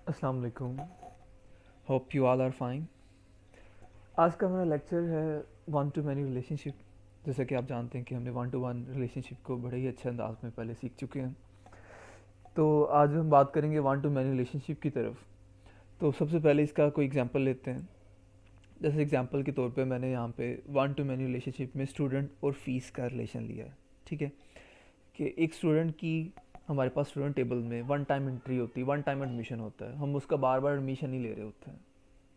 अस्सलाम वालेकुम। Hope you all are fine. आज का हमारा लेक्चर है वन टू मैनी रिलेशनशिप। जैसा कि आप जानते हैं कि हमने वन टू वन रिलेशनशिप को बड़े ही अच्छे अंदाज में पहले सीख चुके हैं। तो आज हम बात करेंगे वन टू मैनी रिलेशनशिप की तरफ। तो सबसे पहले इसका कोई एग्जांपल लेते हैं। जैसे एग्जांपल के तौर पे मैंने यहाँ पे वन टू मैनी रिलेशनशिप में स्टूडेंट और फीस का रिलेशन लिया है। ठीक है, कि एक स्टूडेंट की हमारे पास स्टूडेंट टेबल में वन टाइम एंट्री होती है, वन टाइम एडमिशन होता है। हम उसका बार बार एडमिशन नहीं ले रहे होते हैं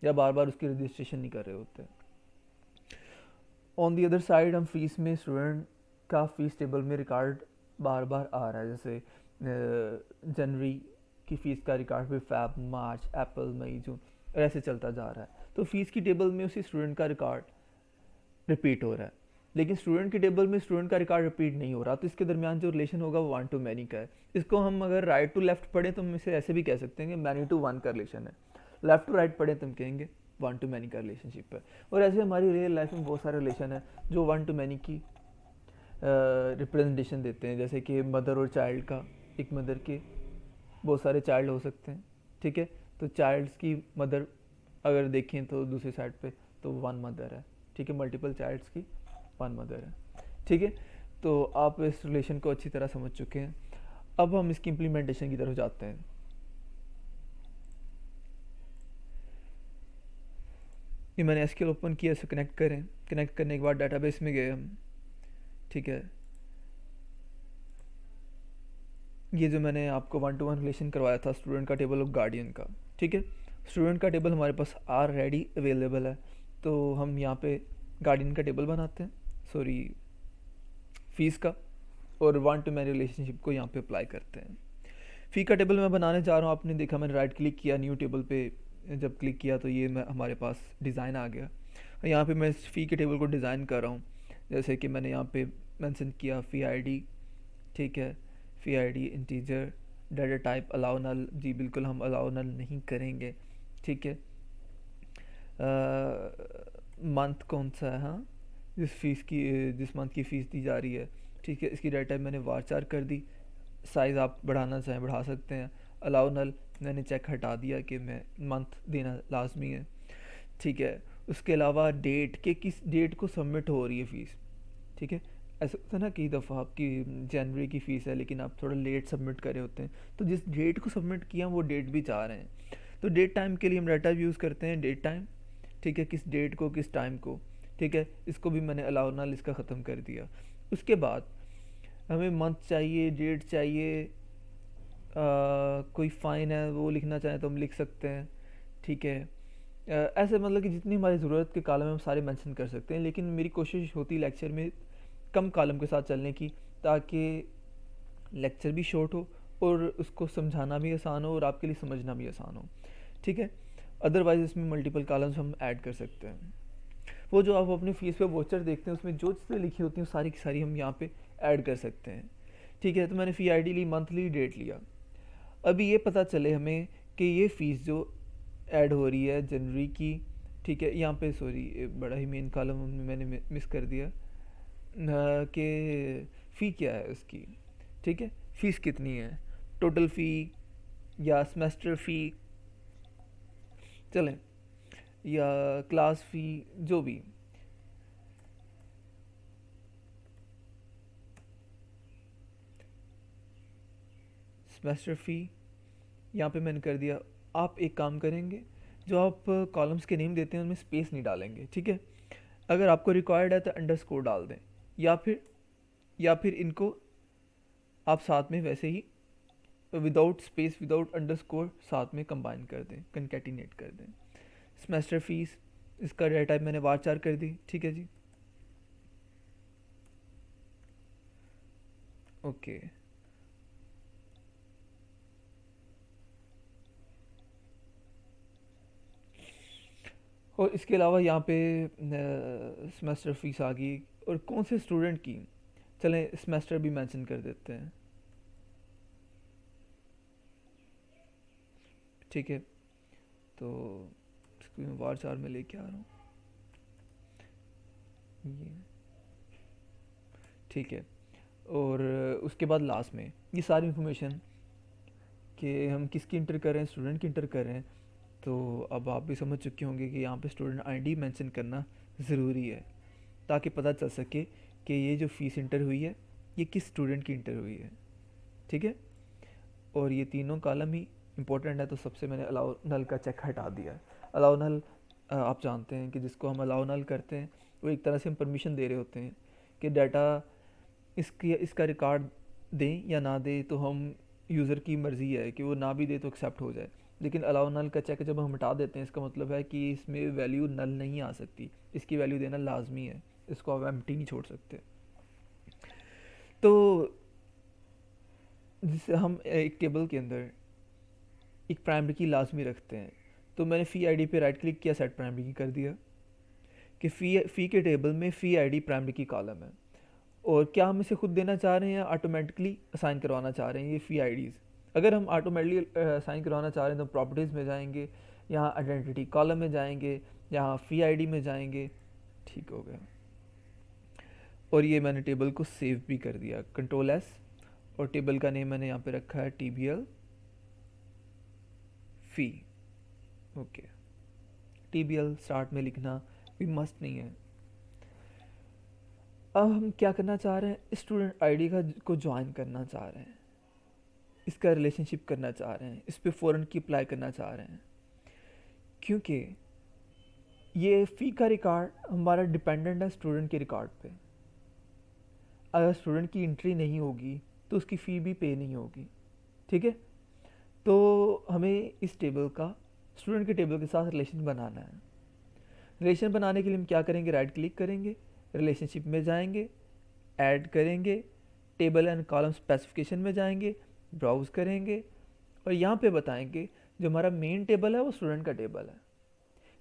या बार बार उसकी रजिस्ट्रेशन नहीं कर रहे होते हैं। ऑन दी अदर साइड हम फीस में स्टूडेंट का फीस टेबल में रिकॉर्ड बार बार आ रहा है। जैसे जनवरी की फ़ीस का रिकॉर्ड फिर फैब, मार्च, अप्रैल, मई, जून, और ऐसे चलता जा रहा है। तो फीस की टेबल में उसी स्टूडेंट का रिकॉर्ड रिपीट हो रहा है, लेकिन स्टूडेंट की टेबल में स्टूडेंट का रिकॉर्ड रिपीट नहीं हो रहा। तो इसके दरमियान जो रिलेशन होगा वो वन टू मैनी का है। इसको हम अगर राइट टू लेफ्ट पढ़ें तो हम इसे ऐसे भी कह सकते हैं कि मैनी टू वन का रिलेशन है। लेफ्ट टू राइट पढ़ें तो हम कहेंगे वन टू मैनी का रिलेशनशिप है। और ऐसे हमारी रियल लाइफ में बहुत सारे रिलेशन है जो वन टू मैनी की रिप्रेजेंटेशन देते हैं। जैसे कि मदर और चाइल्ड का, एक मदर के बहुत सारे चाइल्ड हो सकते हैं। ठीक है, तो चाइल्ड्स की मदर अगर देखें तो दूसरी साइड पे तो वन मदर है। ठीक है, मल्टीपल चाइल्ड्स की वन मदर है। ठीक है, तो आप इस रिलेशन को अच्छी तरह समझ चुके हैं। अब हम इसकी इम्प्लीमेंटेशन की तरफ जाते हैं। ये मैंने एसक्यूएल ओपन किया, इसे कनेक्ट करें। कनेक्ट करने के बाद डाटाबेस में गए हम। ठीक है, ये जो मैंने आपको वन टू वन रिलेशन करवाया था स्टूडेंट का टेबल और गार्डियन का। ठीक है, स्टूडेंट का टेबल हमारे पास ऑलरेडी अवेलेबल है, तो हम यहाँ पे गार्डियन का टेबल बनाते हैं, सॉरी फीस का, और वन टू मैनी रिलेशनशिप को यहाँ पे अप्लाई करते हैं। फ़ी का टेबल मैं बनाने जा रहा हूँ। आपने देखा मैंने राइट क्लिक किया, न्यू टेबल पे जब क्लिक किया तो ये मैं हमारे पास डिज़ाइन आ गया। यहाँ पे मैं इस फ़ी के टेबल को डिज़ाइन कर रहा हूँ। जैसे कि मैंने यहाँ पे मेंशन किया फ़ी आईडी। ठीक है, fee ID integer, data type allow null, जी बिल्कुल हम अलाउ नल नहीं करेंगे। ठीक है, मंथ कौन सा है, हाँ जिस मंथ की फ़ीस दी जा रही है। ठीक है, इसकी डाटा टाइप मैंने वारचार कर दी। साइज़ आप बढ़ाना चाहें बढ़ा सकते हैं। अलाउ नल मैंने चेक हटा दिया कि मैं मंथ देना लाजमी है। ठीक है, उसके अलावा डेट के किस डेट को सबमिट हो रही है फ़ीस। ठीक है, ऐसा होता है ना, कई दफ़ा आपकी जनवरी की फ़ीस है लेकिन आप थोड़ा लेट सबमिट करे होते हैं, तो जिस डेट को सबमिट किया वो डेट भी चाह रहे हैं। तो डेट टाइम के लिए हम डाटा यूज़ करते हैं डेट टाइम। ठीक है, किस डेट को किस टाइम को। ठीक है, इसको भी मैंने अलाउ नल इसका ख़त्म कर दिया। उसके बाद हमें मंथ चाहिए, डेट चाहिए, कोई फ़ाइन है वो लिखना चाहें तो हम लिख सकते हैं। ठीक है, ऐसे मतलब कि जितनी हमारी ज़रूरत के कॉलम हम सारे मेंशन कर सकते हैं, लेकिन मेरी कोशिश होती है लेक्चर में कम कॉलम के साथ चलने की, ताकि लेक्चर भी शॉर्ट हो और उसको समझाना भी आसान हो और आपके लिए समझना भी आसान हो। ठीक है, अदरवाइज़ इसमें मल्टीपल कॉलम्स हम ऐड कर सकते हैं। वो जो आप अपनी फ़ीस पे वोचर देखते हैं उसमें जो चीज़ें लिखी होती हैं सारी की सारी हम यहाँ पे ऐड कर सकते हैं। ठीक है, तो मैंने फ़ी आईडी ली, मंथली, डेट लिया। अभी ये पता चले हमें कि ये फ़ीस जो ऐड हो रही है जनवरी की। ठीक है, यहाँ पे सॉरी बड़ा ही मेन कॉलम मैंने मिस कर दिया कि फ़ी क्या है उसकी। ठीक है, फ़ीस कितनी है, टोटल फ़ी या सेमेस्टर फ़ी, चलें, या क्लास फ़ी, जो भी। सेमेस्टर फ़ी यहाँ पे मैंने कर दिया। आप एक काम करेंगे, जो आप कॉलम्स के नेम देते हैं उनमें स्पेस नहीं डालेंगे। ठीक है, अगर आपको रिक्वायर्ड है तो अंडरस्कोर डाल दें, या फिर इनको आप साथ में वैसे ही विदाउट स्पेस विदाउट अंडरस्कोर साथ में कंबाइन कर दें, कंकैटिनेट कर दें। सेमेस्टर फीस, इसका डेटा टाइप मैंने वारचार कर दी। ठीक है जी, ओके। और इसके अलावा यहाँ पे सेमेस्टर फीस आ गई, और कौन से स्टूडेंट की, चलें सेमेस्टर भी मेंशन कर देते हैं। ठीक है, तो इसको मैं वार चार में लेके आ रहा हूँ ये। ठीक है, और उसके बाद लास्ट में ये सारी इन्फॉर्मेशन कि हम किसकी इंटर कर रहे हैं, स्टूडेंट की इंटर कर रहे हैं। तो अब आप भी समझ चुके होंगे कि यहाँ पे स्टूडेंट आईडी मेंशन करना ज़रूरी है, ताकि पता चल सके कि ये जो फ़ीस इंटर हुई है ये किस स्टूडेंट की इंटर हुई है। ठीक है, और ये तीनों कॉलम ही इंपॉर्टेंट है, तो सबसे मैंने अलाउ नल का चेक हटा दिया है। अलाउ नल आप जानते हैं कि जिसको हम अलाउ नल करते हैं वो एक तरह से हम परमिशन दे रहे होते हैं कि डाटा इसका रिकॉर्ड दें या ना दें, तो हम यूज़र की मर्ज़ी है कि वो ना भी दे तो एक्सेप्ट हो जाए। लेकिन अलाउ नल का चेक जब हम हटा देते हैं, इसका मतलब है कि इसमें वैल्यू नल नहीं आ सकती, इसकी वैल्यू देना लाजमी है, इसको आप एम्प्टी नहीं छोड़ सकते। तो जिससे हम एक टेबल के अंदर एक प्राइमरी की लाजमी रखते हैं, तो मैंने फ़ी आईडी पे राइट क्लिक किया, सेट प्राइमरी की कर दिया कि फ़ी के टेबल में फ़ी आईडी प्राइमरी की कॉलम है। और क्या हम इसे खुद देना चाह रहे हैं या ऑटोमेटिकली असाइन करवाना चाह रहे हैं ये फ़ी आईडीज़। अगर हम ऑटोमेटिकली असाइन करवाना चाह रहे हैं तो प्रॉपर्टीज़ में जाएंगे, यहाँ आइडेंटिटी कॉलम में जाएंगे, यहाँ फ़ी आईडी में जाएंगे। ठीक हो गया, और ये मैंने टेबल को सेव भी कर दिया, कंट्रोल एस, और टेबल का नेम मैंने यहाँ पे रखा है TBL फ़ी। ओके, TBL स्टार्ट में लिखना भी मस्ट नहीं है। अब हम क्या करना चाह रहे हैं, स्टूडेंट आईडी को ज्वाइन करना चाह रहे हैं, इसका रिलेशनशिप करना चाह रहे हैं, इस पर फ़ौरन की अप्लाई करना चाह रहे हैं, क्योंकि ये फ़ी का रिकॉर्ड हमारा डिपेंडेंट है स्टूडेंट के रिकॉर्ड पे। अगर स्टूडेंट की एंट्री नहीं होगी तो उसकी फ़ी भी पे नहीं होगी। ठीक है, तो हमें इस टेबल का स्टूडेंट के टेबल के साथ रिलेशन बनाना है। रिलेशन बनाने के लिए हम क्या करेंगे, राइट क्लिक करेंगे, रिलेशनशिप में जाएंगे, ऐड करेंगे, टेबल एंड कॉलम स्पेसिफिकेशन में जाएंगे, ब्राउज़ करेंगे, और यहाँ पे बताएंगे जो हमारा मेन टेबल है वो स्टूडेंट का टेबल है,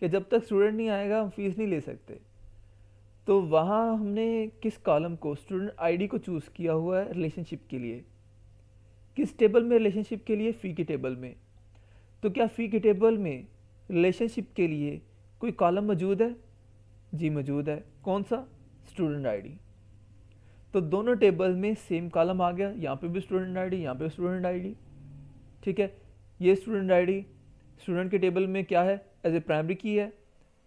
कि जब तक स्टूडेंट नहीं आएगा हम फीस नहीं ले सकते। तो वहाँ हमने किस कॉलम को, स्टूडेंट आईडी को चूज़ किया हुआ है रिलेशनशिप के लिए। किस टेबल में रिलेशनशिप के लिए, फ़ी के टेबल में। तो क्या फ़ी के टेबल में रिलेशनशिप के लिए कोई कॉलम मौजूद है? जी मौजूद है। कौन सा? Student ID. तो दोनों टेबल में सेम कॉलम आ गया, यहाँ पे भी स्टूडेंट आईडी, यहाँ पे स्टूडेंट आईडी। ठीक है, ये स्टूडेंट आईडी स्टूडेंट के टेबल में क्या है, एज ए प्राइमरी की है,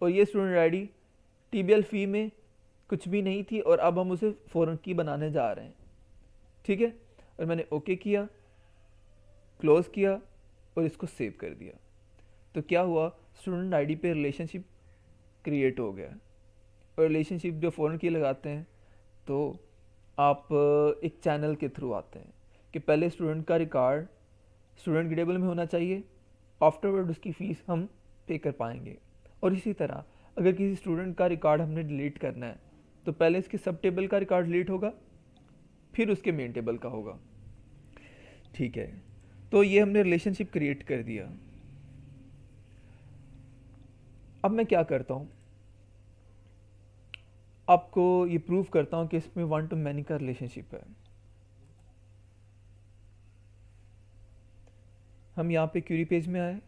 और ये स्टूडेंट आईडी TBL फ़ी में कुछ भी नहीं थी, और अब हम उसे फॉरेन की बनाने जा रहे हैं। ठीक है, और मैंने ओके किया, क्लोज़ किया, और इसको सेव कर दिया। तो क्या हुआ, स्टूडेंट आईडी पे रिलेशनशिप क्रिएट हो गया। और रिलेशनशिप जो फ़ॉरेन की लगाते हैं, तो आप एक चैनल के थ्रू आते हैं कि पहले स्टूडेंट का रिकॉर्ड स्टूडेंट के टेबल में होना चाहिए, आफ्टरवर्ड उसकी फ़ीस हम पे कर पाएंगे। और इसी तरह अगर किसी स्टूडेंट का रिकॉर्ड हमने डिलीट करना है, तो पहले इसके सब टेबल का रिकॉर्ड डिलीट होगा, फिर उसके मेन टेबल का होगा। ठीक है, तो ये हमने रिलेशनशिप क्रिएट कर दिया। अब मैं क्या करता हूँ, आपको ये प्रूव करता हूँ कि इसमें वन टू मैनी का रिलेशनशिप है। हम यहाँ पे क्यूरी पेज में आए,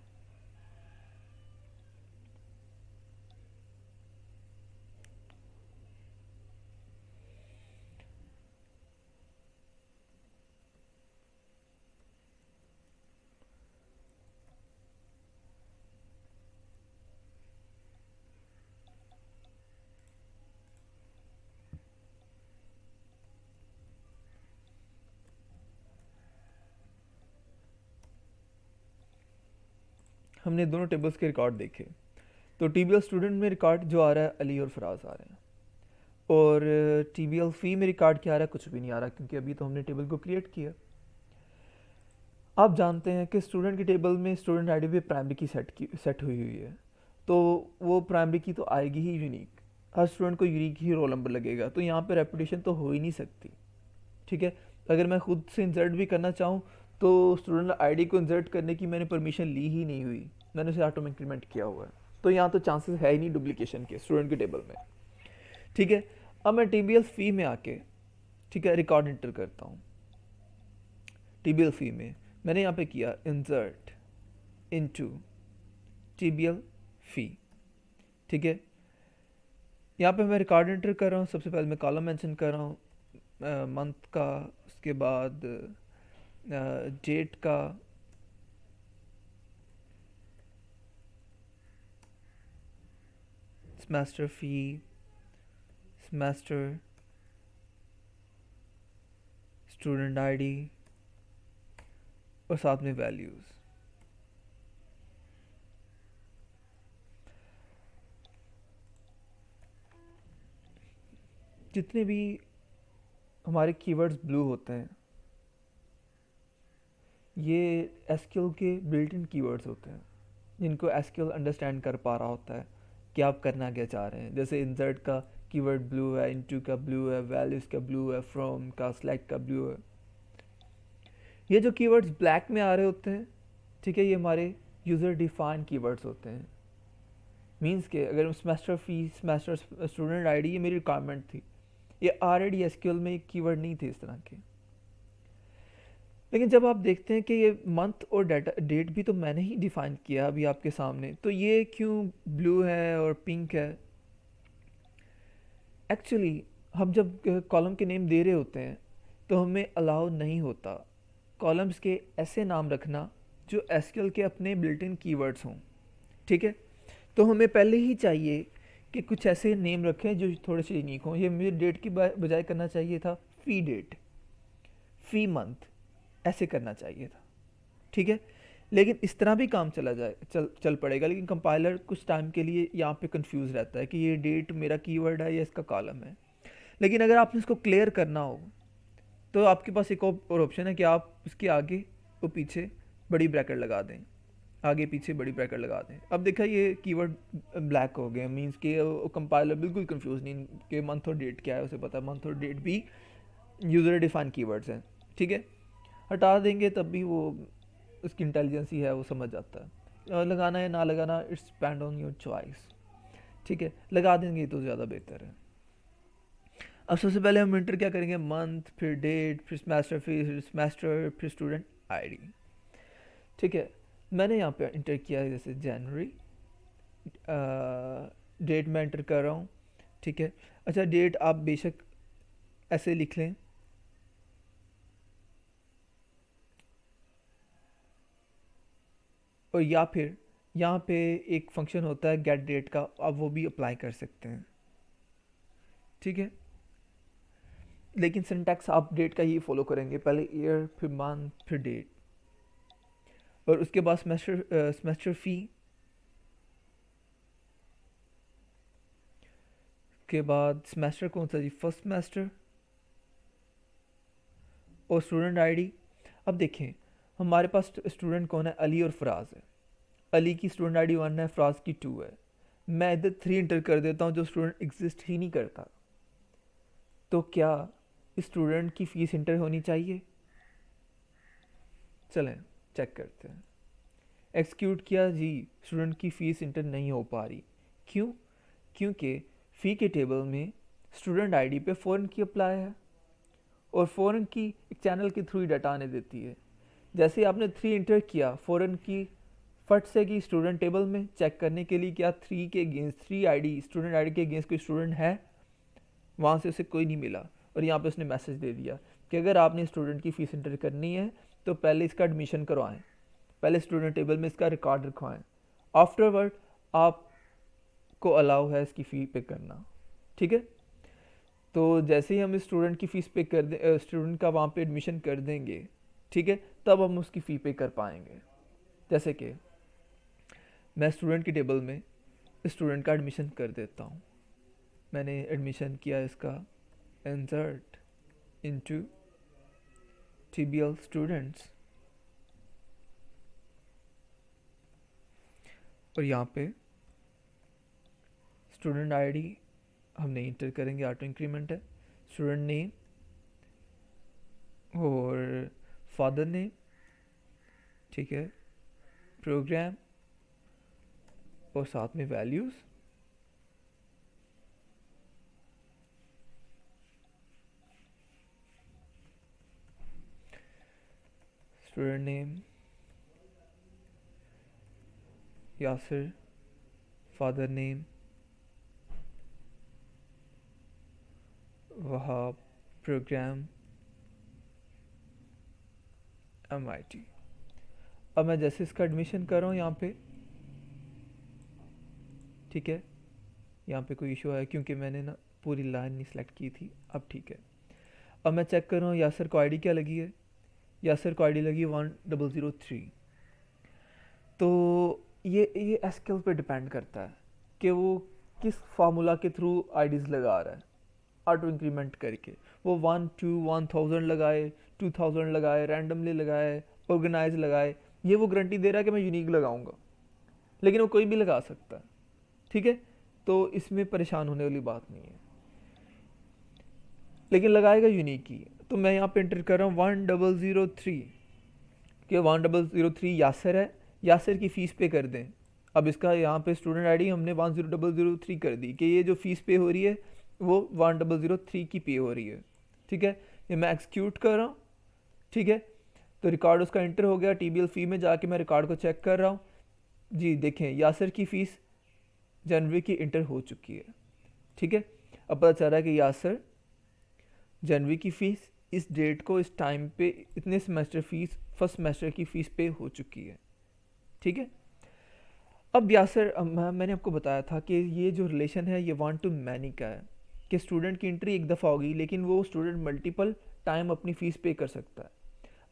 हमने दोनों टेबल्स के रिकॉर्ड देखे। तो TBL स्टूडेंट में रिकॉर्ड जो आ रहा है अली और फराज आ रहे हैं, और TBL फ़ी में रिकॉर्ड क्या आ रहा है, कुछ भी नहीं आ रहा, क्योंकि अभी तो हमने टेबल को क्रिएट किया। आप जानते हैं कि स्टूडेंट के टेबल में स्टूडेंट आईडी पे प्राइमरी की सेट हुई हुई है, तो वो प्राइमरी की तो आएगी ही यूनिक, हर स्टूडेंट को यूनिक ही रोल नंबर लगेगा, तो यहाँ पे रेपुटेशन तो हो ही नहीं सकती। ठीक है, अगर मैं खुद से इंसर्ट भी करना चाहूँ तो स्टूडेंट आईडी को इंसर्ट करने की मैंने परमिशन ली ही नहीं हुई, मैंने उसे ऑटो इंक्रीमेंट किया हुआ है, तो यहाँ तो चांसेस है ही नहीं डुप्लीकेशन के स्टूडेंट के टेबल में। ठीक है, अब मैं TBL फ़ी में आके, ठीक है, रिकॉर्ड इंटर करता हूँ। TBL फ़ी में मैंने यहाँ पे किया इंसर्ट इनटू TBL फ़ी। ठीक है, यहाँ पे मैं रिकॉर्ड एंटर कर रहा हूँ। सबसे पहले मैं कॉलम मेंशन कर रहा हूँ मंथ का, उसके बाद डेट का, सेमेस्टर फ़ी, सेमेस्टर, स्टूडेंट आईडी और साथ में वैल्यूज़। जितने भी हमारे कीवर्ड्स ब्लू होते हैं ये एसक्यूएल के बिल्ट इन कीवर्ड्स होते हैं जिनको एसक्यूएल अंडरस्टैंड कर पा रहा होता है कि आप करना क्या चाह रहे हैं। जैसे इंसर्ट का कीवर्ड ब्लू है, इनटू का ब्लू है, वैल्यूज़ का ब्लू है, फ्रॉम का, सेलेक्ट का ब्लू है। ये जो कीवर्ड्स ब्लैक में आ रहे होते हैं, ठीक है, ये हमारे यूज़र डिफाइंड कीवर्ड्स होते हैं। मींस के अगर semester fees, semester student ID ये मेरी रिक्वायरमेंट थी, ये ऑलरेडी एसक्यूएल में कीवर्ड नहीं थे इस तरह के। लेकिन जब आप देखते हैं कि ये मंथ और डाटा डेट भी तो मैंने ही डिफ़ाइन किया अभी आपके सामने, तो ये क्यों ब्लू है और पिंक है? एक्चुअली हम जब कॉलम के नेम दे रहे होते हैं तो हमें अलाउ नहीं होता कॉलम्स के ऐसे नाम रखना जो एसक्यूएल के अपने बिल्ट इन कीवर्ड्स हों, ठीक है। तो हमें पहले ही चाहिए कि कुछ ऐसे नेम रखें जो थोड़े से यूनिक हों। ये मुझे डेट की बजाय करना चाहिए था फ़ी डेट, फ़ी मंथ, ऐसे करना चाहिए था, ठीक है। लेकिन इस तरह भी काम चल पड़ेगा, लेकिन कंपाइलर कुछ टाइम के लिए यहाँ पे कंफ्यूज रहता है कि ये डेट मेरा कीवर्ड है या इसका कॉलम है। लेकिन अगर आपने इसको क्लियर करना हो तो आपके पास एक और ऑप्शन है कि आप उसके आगे और पीछे बड़ी ब्रैकेट लगा दें, आगे पीछे बड़ी ब्रैकेट लगा दें। अब देखा ये कीवर्ड ब्लैक हो गया, मीन्स कि कंपाइलर बिल्कुल कंफ्यूज नहीं कि मंथ और डेट क्या है, उसे पता है मंथ और डेट भी यूज़र डिफाइन कीवर्ड्स हैं, ठीक है। हटा देंगे तब भी वो उसकी इंटेलिजेंस ही है, वो समझ जाता है। और लगाना है ना लगाना it's depend on your choice, ठीक है। लगा देंगे तो ज़्यादा बेहतर है। अब सबसे पहले हम इंटर क्या करेंगे, मंथ, फिर डेट, फिर सेमेस्टर, फिर स्टूडेंट आईडी, ठीक है। मैंने यहाँ पे इंटर किया है जैसे जनवरी, डेट मैं इंटर कर रहा हूँ, ठीक है। अच्छा, डेट आप बेशक ऐसे लिख लें, और या फिर यहाँ पे एक फंक्शन होता है गेट डेट का, आप वो भी अप्लाई कर सकते हैं, ठीक है। लेकिन सिंटैक्स आप डेट का ही फॉलो करेंगे, पहले ईयर, फिर मंथ, फिर डेट, और उसके बाद सेमेस्टर फ़ी के बाद सेमेस्टर कौन सा जी, फर्स्ट सेमेस्टर, और स्टूडेंट आईडी। अब देखें हमारे पास स्टूडेंट कौन है, अली और फराज है। अली की स्टूडेंट आईडी 1 है, फराज की 2 है। मैं इधर 3 इंटर कर देता हूँ जो स्टूडेंट एग्जिस्ट ही नहीं करता, तो क्या स्टूडेंट की फ़ीस इंटर होनी चाहिए? चलें चेक करते हैं। एक्सिक्यूट किया जी, स्टूडेंट की फ़ीस इंटर नहीं हो पा रही। क्यों? क्योंकि फ़ी के टेबल में स्टूडेंट आईडी पे फ़ॉरेन की अप्लाई है, और फ़ॉरेन की एक चैनल के थ्रू ही डाटा आने देती है। जैसे ही आपने 3 इंटर किया, फ़ॉरेन की फट से की स्टूडेंट टेबल में चेक करने के लिए क्या 3 के अगेंस्ट, 3 आईडी स्टूडेंट आईडी के अगेंस्ट कोई स्टूडेंट है, वहाँ से उसे कोई नहीं मिला। और यहाँ पे उसने मैसेज दे दिया कि अगर आपने स्टूडेंट की फ़ीस इंटर करनी है तो पहले इसका एडमिशन करवाएं, पहले स्टूडेंट टेबल में इसका रिकॉर्ड रखवाएं, आफ्टरवर्ड आपको अलाउ है इसकी फ़ी पे करना, ठीक है। तो जैसे ही हम इस स्टूडेंट की फ़ीस पे कर दे, स्टूडेंट का वहाँ पे एडमिशन कर देंगे, ठीक है, तब हम उसकी फ़ी पे कर पाएंगे। जैसे कि मैं स्टूडेंट की टेबल में स्टूडेंट का एडमिशन कर देता हूँ। मैंने एडमिशन किया इसका, इंसर्ट इनटू TBL स्टूडेंट्स, और यहाँ पे स्टूडेंट आईडी हम नहीं इंटर करेंगे, ऑटो इंक्रीमेंट है। स्टूडेंट नेम और फादर नेम, ठीक है, प्रोग्राम और साथ में values. Student name Yasir, father name Wahab, program MIT। अब मैं जैसे इसका एडमिशन कर रहा हूँ यहाँ पे, ठीक है, यहाँ पे कोई इशू आया क्योंकि मैंने ना पूरी लाइन नहीं सेलेक्ट की थी। अब ठीक है। अब मैं चेक कर रहा हूँ यासर को आईडी क्या लगी है। यासर को आईडी लगी 1003। तो ये एसक्यूएल पे डिपेंड करता है कि वो किस फार्मूला के थ्रू आईडीज़ लगा रहा है, ऑटो इंक्रीमेंट करके। वो 1 2 1000 लगाए, 2000 लगाए, रैंडमली लगाए, ऑर्गेनाइज लगाए, ये वो गारंटी दे रहा है कि मैं यूनिक लगाऊंगा, लेकिन वो कोई भी लगा सकता है। ठीक है, तो इसमें परेशान होने वाली बात नहीं है, लेकिन लगाएगा यूनिक ही। तो मैं यहाँ पे एंटर कर रहा हूँ 1003 कि 1003 यासर है, यासर की फ़ीस पे कर दें। अब इसका यहाँ पे स्टूडेंट आईडी हमने 10003 कर दी कि ये जो फ़ीस पे हो रही है वो 1003 की पे हो रही है। ठीक है, ये मैं एक्सक्यूट कर रहा हूँ। ठीक है, तो रिकॉर्ड उसका एंटर हो गया। टीबीएल फ़ी में जाके मैं रिकॉर्ड को चेक कर रहा हूँ। जी देखें, यासर की फ़ीस जनवरी की इंटर हो चुकी है। ठीक है, अब पता चल रहा है कि यासर जनवरी की फ़ीस इस डेट को इस टाइम पे इतने सेमेस्टर फीस फर्स्ट सेमेस्टर की फ़ीस पे हो चुकी है। ठीक है, अब यासर मैंने आपको बताया था कि ये जो रिलेशन है ये 1 to many का है कि स्टूडेंट की एंट्री एक दफ़ा होगी लेकिन वो स्टूडेंट मल्टीपल टाइम अपनी फ़ीस पे कर सकता है।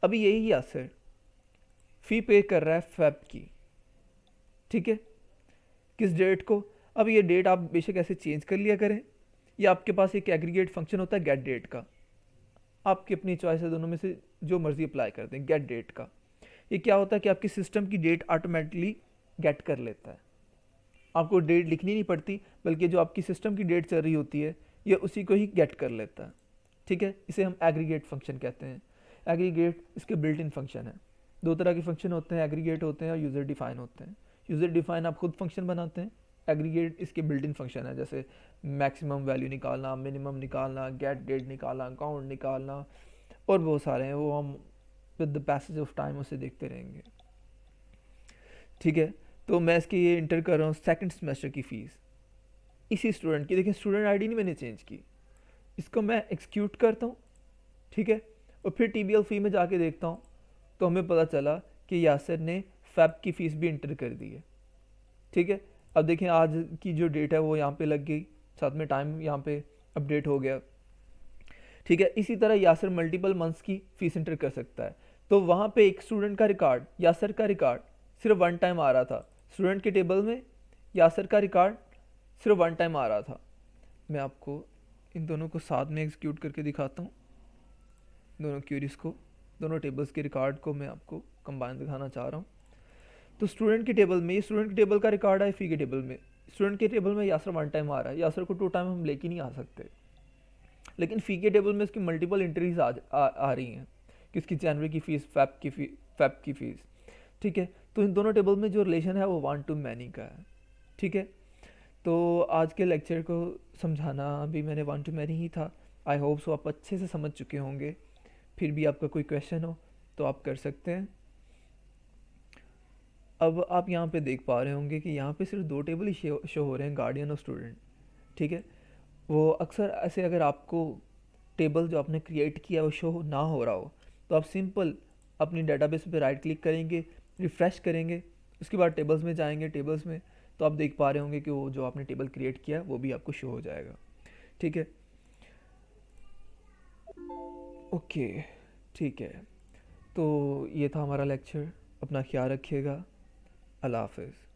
अभी यही यासर फ़ी पे कर रहा है फेब की। ठीक है, किस डेट को? अब ये डेट आप बेशक ऐसे चेंज कर लिया करें, या आपके पास एक एग्रीगेट फंक्शन होता है गेट डेट का, आपकी अपनी चॉइस है, दोनों में से जो मर्जी अप्लाई कर दें। गेट डेट का ये क्या होता है कि आपके सिस्टम की डेट ऑटोमेटिकली गेट कर लेता है, आपको डेट लिखनी नहीं पड़ती, बल्कि जो आपकी सिस्टम की डेट चल रही होती है ये उसी को ही गेट कर लेता है। ठीक है, इसे हम एग्रीगेट फंक्शन कहते हैं। एग्रीगेट इसके बिल्ट इन फंक्शन है। दो तरह के फंक्शन होते हैं, एग्रीगेट होते हैं और यूज़र डिफाइन होते हैं। यूज़र डिफाइन आप खुद फंक्शन बनाते हैं, एग्रीगेट इसके बिल्ट इन फंक्शन है, जैसे मैक्सिमम वैल्यू निकालना, मिनिमम निकालना, गेट डेट निकालना, काउंट निकालना, और बहुत सारे हैं, वो हम with the passage of time उसे देखते रहेंगे। ठीक है, तो मैं इसकी ये इंटर कर रहा हूँ सेकंड सेमेस्टर की फ़ीस इसी स्टूडेंट की। देखिए स्टूडेंट आईडी नहीं मैंने चेंज की, इसको मैं एक्सिक्यूट करता हूँ। ठीक है, और फिर टीबीएल फ़ी में जाके देखता हूँ तो हमें पता चला कि यासर ने फैब की फ़ीस भी इंटर कर दी है। ठीक है, अब देखें आज की जो डेट है वो यहाँ पे लग गई, साथ में टाइम यहाँ पे अपडेट हो गया। ठीक है, इसी तरह यासर मल्टीपल मंथ्स की फ़ीस इंटर कर सकता है। तो वहाँ पे एक स्टूडेंट का रिकॉर्ड, यासर का रिकॉर्ड सिर्फ वन टाइम आ रहा था स्टूडेंट के टेबल में, यासर का रिकॉर्ड सिर्फ वन टाइम आ रहा था। मैं आपको इन दोनों को साथ में एग्जीक्यूट करके दिखाता हूँ, दोनों क्यूरीज को, दोनों टेबल्स के रिकॉर्ड को मैं आपको कंबाइन दिखाना चाह रहा हूँ। तो स्टूडेंट के टेबल में, ये स्टूडेंट के टेबल का रिकॉर्ड है, फ़ी के टेबल में स्टूडेंट के टेबल में यासर वन टाइम आ रहा है, यासर को टू टाइम हम लेके नहीं आ सकते, लेकिन फ़ी के टेबल में इसकी मल्टीपल एंट्रीज आ रही हैं कि इसकी जनवरी की फ़ीस, फैब की फ़ीस। ठीक है, तो इन दोनों टेबल में जो रिलेशन है वो 1 to many का है। ठीक है, तो आज के लेक्चर को समझाना भी मैंने 1 to many ही था। आई होप सो आप अच्छे से समझ चुके होंगे। फिर भी आपका कोई क्वेश्चन हो तो आप कर सकते हैं। अब आप यहाँ पे देख पा रहे होंगे कि यहाँ पे सिर्फ दो टेबल ही शो हो रहे हैं, गार्डियन और स्टूडेंट। ठीक है, वो अक्सर ऐसे अगर आपको टेबल जो आपने क्रिएट किया वो शो ना हो रहा हो तो आप सिंपल अपनी डेटाबेस पे राइट क्लिक करेंगे, रिफ़्रेश करेंगे, उसके बाद टेबल्स में जाएंगे, टेबल्स में तो आप देख पा रहे होंगे कि वो जो आपने टेबल क्रिएट किया वो भी आपको शो हो जाएगा। ठीक है, ओके, ठीक है, तो ये था हमारा लेक्चर। अपना ख्याल रखिएगा। अल्लाह हाफिज़।